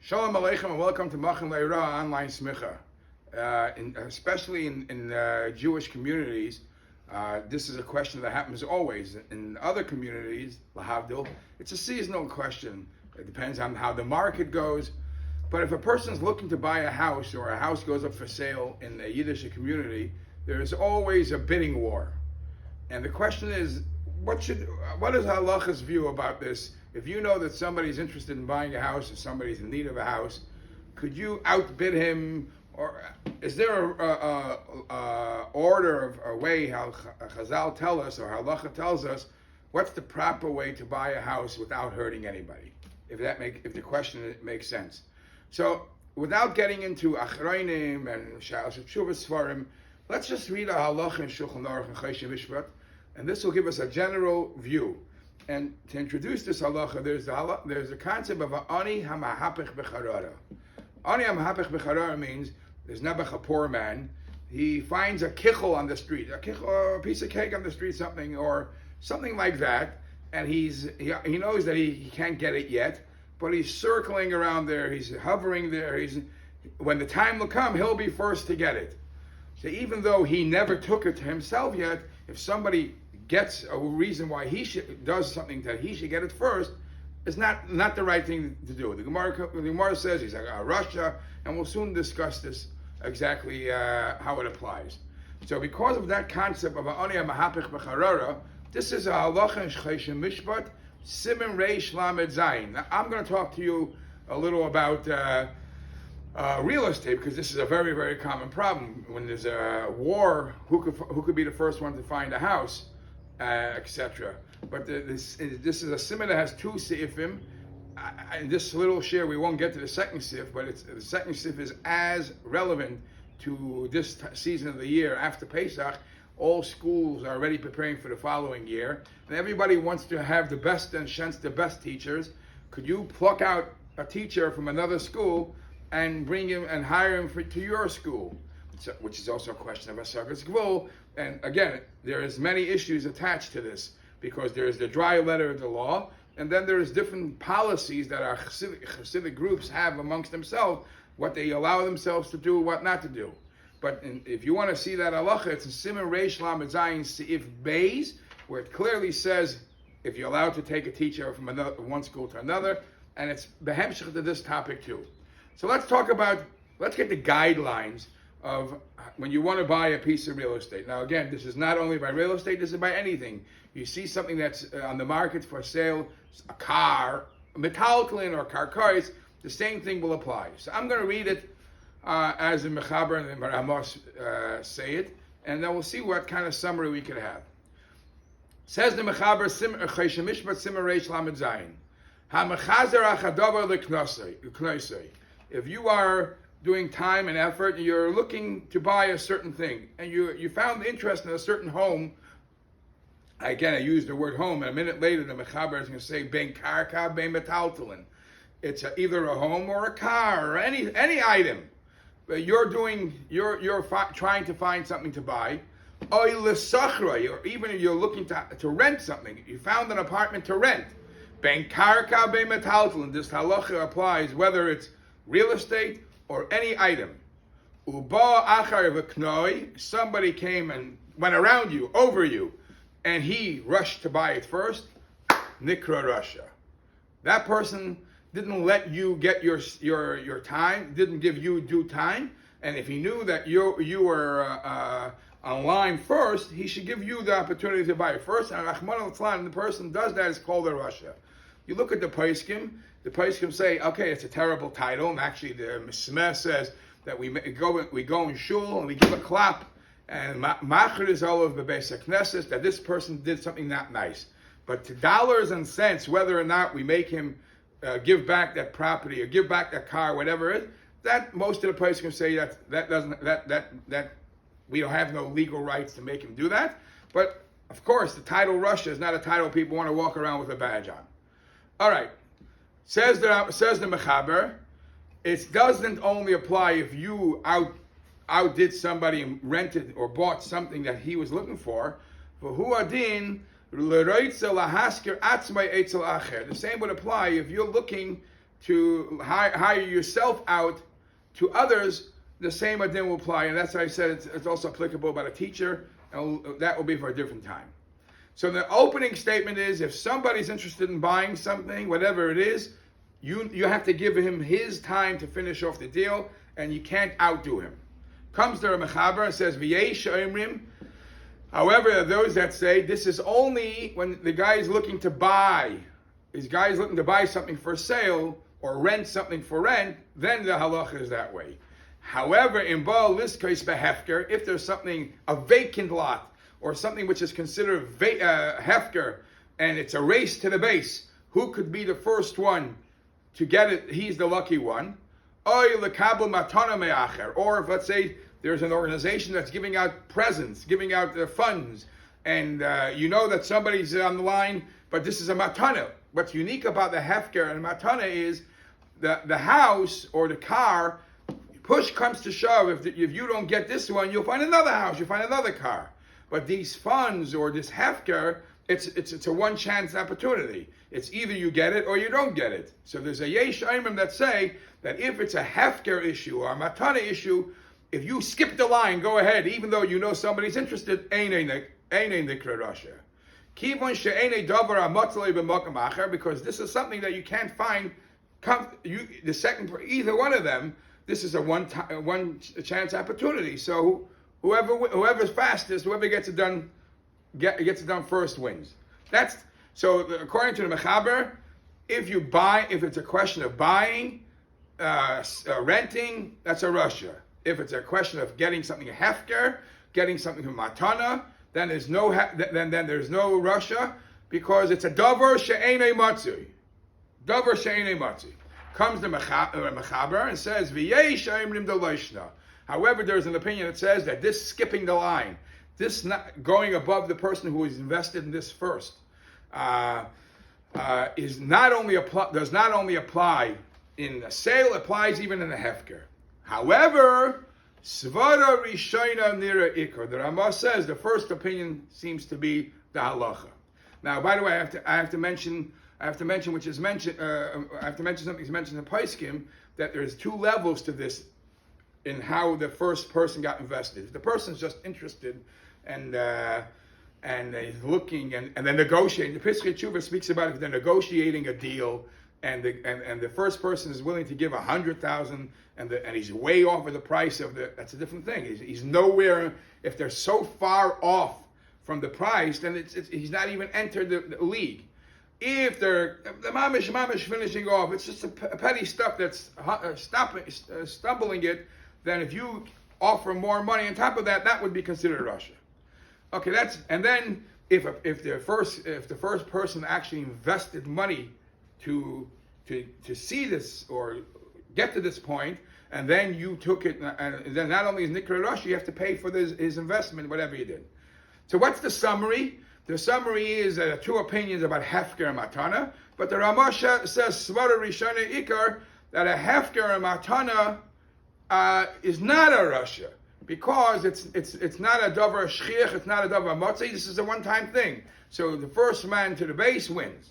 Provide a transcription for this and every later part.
Shalom Aleichem and welcome to Machin Leira Online Smicha. Especially in Jewish communities, this is a question that happens always. In other communities, lahavdil, it's a seasonal question. It depends on how the market goes. But if a person's looking to buy a house or a house goes up for sale in a Yiddish community, there's always a bidding war. And the question is, what is halacha's view about this? If you know that somebody's interested in buying a house or somebody's in need of a house, could you outbid him? Or is there a order of a way how Chazal tell us or halacha tells us what's the proper way to buy a house without hurting anybody? If the question makes sense. So without getting into Achrayim and Sha'al Shuvas Svarim, let's just read a halacha in Shulchan Aruch and Choshen Mishpat, and this will give us a general view. And to introduce this halacha, there's the concept of ani hamahapich becharara. Ani hamahapich becharara means there's Nebuch, a poor man. He finds a kichel on the street, a piece of cake on the street, something like that, and he knows that he can't get it yet, but he's circling around there, he's hovering there. When the time will come, he'll be first to get it. So even though he never took it to himself yet, if somebody gets a reason why does something that he should get it first, it's not the right thing to do. The Gemara says he's like a Russia, and we'll soon discuss this exactly how it applies. So because of that concept of Ani Mahapich Becharara, this is a halacha in Choshen Mishpat, Siman Reish Lamed Zayin. Now I'm going to talk to you a little about real estate, because this is a very, very common problem. When there's a war, who could be the first one to find a house, etc. But this is a simon that has two seifim. In this little share, we won't get to the second sif, but the second sif is as relevant to this season of the year after Pesach. All schools are already preparing for the following year, and everybody wants to have the best and shens the best teachers. Could you pluck out a teacher from another school and bring him and hire him to your school? Which is also a question of Asagas Gvul. And again, there is many issues attached to this, because there is the dry letter of the law, and then there is different policies that our Hasidic groups have amongst themselves, what they allow themselves to do, what not to do. But if you want to see that halacha, it's in Siman Reish Lamed Zayin Seif Beis, where it clearly says if you're allowed to take a teacher from one school to another, and it's behemshich to this topic too. So let's get the guidelines of when you want to buy a piece of real estate. Now again, this is not only by real estate, this is by anything. You see something that's on the market for sale, a car, a metaltalin or karkais, the same thing will apply. So I'm going to read it as the Mechaber and the Ramos say it, and then we'll see what kind of summary we could have. Says the Mechaber, Choshen Mishpat Siman Reish Lamed Zayin. Ha-mechazer achadavar l'knosei. If you are doing time and effort, and you're looking to buy a certain thing, and you found interest in a certain home. Again, I use the word home, and a minute later the Mechaber is going to say ben karka ben metaltalin. It's either a home or a car or any item. But you're trying to find something to buy. Oy l'sachra, or even if you're looking to rent something, you found an apartment to rent. Ben karka ben metaltalin. This halacha applies whether it's real estate or any item. Uba achar v'knoi, somebody came and went around you, over you, and he rushed to buy it first. Nikra Russia. That person didn't let you get your time, didn't give you due time, and if he knew that you were online first, he should give you the opportunity to buy it first. And Rahman al-Tzlan, the person does that, is called a Russia. You look at the Poskim. The Poskim say, okay, it's a terrible title, and actually the Mesmeh says that we go in shul and we give a clap, and Machir is all of the Beis HaKnesses, that this person did something not nice. But to dollars and cents, whether or not we make him give back that property or give back that car, whatever it is, that most of the Poskim say that we don't have no legal rights to make him do that. But of course, the title Russia is not a title people want to walk around with a badge on. All right. Says the Mechaber, it doesn't only apply if you outdid somebody and rented or bought something that he was looking for. The same would apply if you're looking to hire yourself out to others, the same adin will apply. And that's why I said it's also applicable about a teacher, and that will be for a different time. So the opening statement is, if somebody's interested in buying something, whatever it is, you have to give him his time to finish off the deal, and you can't outdo him. Comes the Mechaber and says, V'yesh omrim. However, there are those that say this is only when the guy is looking to buy. This guy is looking to buy something for sale or rent something for rent, then the halacha is that way. However, in Baal Liskos behefker, if there's something, a vacant lot, or something which is considered hefker, and it's a race to the base, who could be the first one to get it? He's the lucky one. Or if, let's say, there's an organization that's giving out presents, giving out funds, and you know that somebody's on the line, but this is a matana. What's unique about the hefker and matana is the house or the car, push comes to shove, if you don't get this one, you'll find another house, you'll find another car. But these funds or this hefker, it's a one chance opportunity. It's either you get it or you don't get it. So there's a yesh aimim that say that if it's a hefker issue or a matana issue, if you skip the line, go ahead, even though you know somebody's interested, because this is something that you can't find. The second, either one of them, this is a one chance opportunity. So whoever's fastest, whoever gets it done first wins. That's so. According to the Mechaber, if it's a question of buying, renting, that's a Russia. If it's a question of getting something hefker, getting something from matana, then there's no there's no Russia, because it's a davar she'enei matzui. Davar she'enei matzui. Comes the Mechaber and says, V'yesh aimrim deloishna. However, there's an opinion that says that this skipping the line, this not going above the person who is invested in this first, does not only apply in a sale, applies even in a hefker. However, svara rishayna nira ikar. The Ramah says the first opinion seems to be the halacha. Now, by the way, I have to mention something that's mentioned in Paiskim, that there's two levels to this in how the first person got invested. If the person's just interested and he's looking and then negotiating, the Pesach Tshuva speaks about if they're negotiating a deal and the first person is willing to give 100,000 and he's way off of the price of that's a different thing. He's nowhere. If they're so far off from the price, then he's not even entered the league. If they're the mamish finishing off, it's just a petty stuff that's stumbling it. Then if you offer more money on top of that, that would be considered Russia. Okay, and then if the first person actually invested money to see this or get to this point, and then you took it, and then not only is Nikra Russia, you have to pay for his investment, whatever you did. So what's the summary? The summary is two opinions about hefker and matana, but the Ramah says svara rishona ikar, that a hefker and matana is not a Russia, because it's not a davar shchiach, it's not a davar motzei. This is a one-time thing. So the first man to the base wins.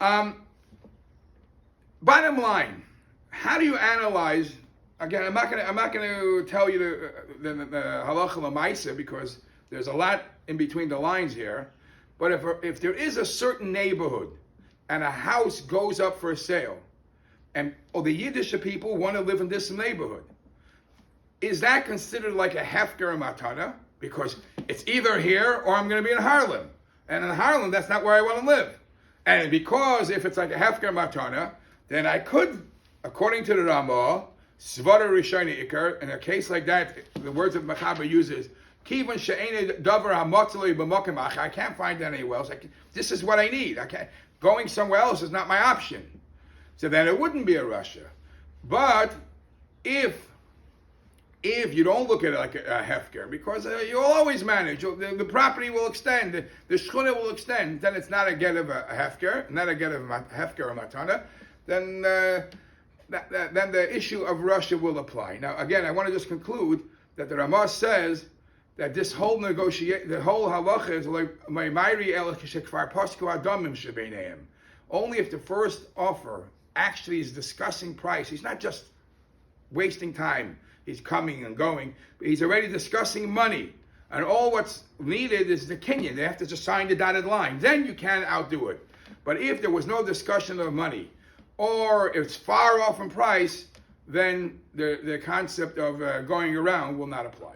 Bottom line, how do you analyze? Again, I'm not going to tell you the halacha l'maisa, because there's a lot in between the lines here. But if there is a certain neighborhood and a house goes up for sale, and the Yiddish people want to live in this neighborhood, is that considered like a hefker and matana? Because it's either here or I'm going to be in Harlem. And in Harlem, that's not where I want to live. And because if it's like a hefker and matana, then I could, according to the Ramah, svara rishayna ikar, in a case like that, the words of Mechaber uses, kivan she'ene davar hamatzali b'makom acher, I can't find that anywhere else. This is what I need. Going somewhere else is not my option. So then it wouldn't be a Russia. But if you don't look at it like a hefker, because you'll always manage, the property will extend, the shchuna will extend, then it's not a get of a hefker, not a get of a hefker or matana, then the issue of Russia will apply. Now, again, I want to just conclude that the Ramah says that this whole the whole halacha is like only if the first offer actually is discussing price, he's not just wasting time. He's coming and going. But he's already discussing money. And all what's needed is the Kenyan. They have to just sign the dotted line. Then you can outdo it. But if there was no discussion of money, or it's far off in price, then the concept of going around will not apply.